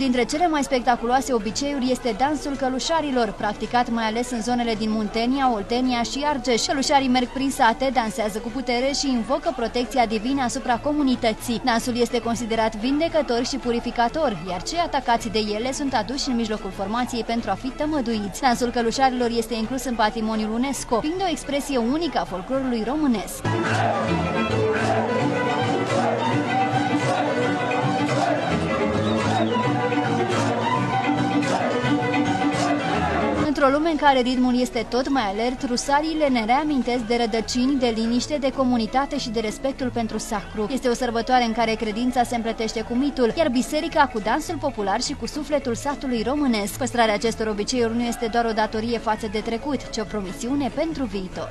dintre cele mai spectaculoase obiceiuri este dansul călușarilor, practicat mai ales în zonele din Muntenia, Oltenia și Argeș. Călușarii merg prin sate, dansează cu putere și invocă protecția divină asupra comunității. Dansul este considerat vindecător și purificator, iar cei atacați de ele sunt aduși în mijlocul formației pentru a fi tămăduiți. Dansul călușarilor este inclus în patrimoniul UNESCO, fiind o expresie unică a folclorului românesc. Într-o lume în care ritmul este tot mai alert, rusariile ne reamintesc de rădăcini, de liniște, de comunitate și de respectul pentru sacru. Este o sărbătoare în care credința se împletește cu mitul, iar biserica cu dansul popular și cu sufletul satului românesc. Păstrarea acestor obiceiuri nu este doar o datorie față de trecut, ci o promisiune pentru viitor.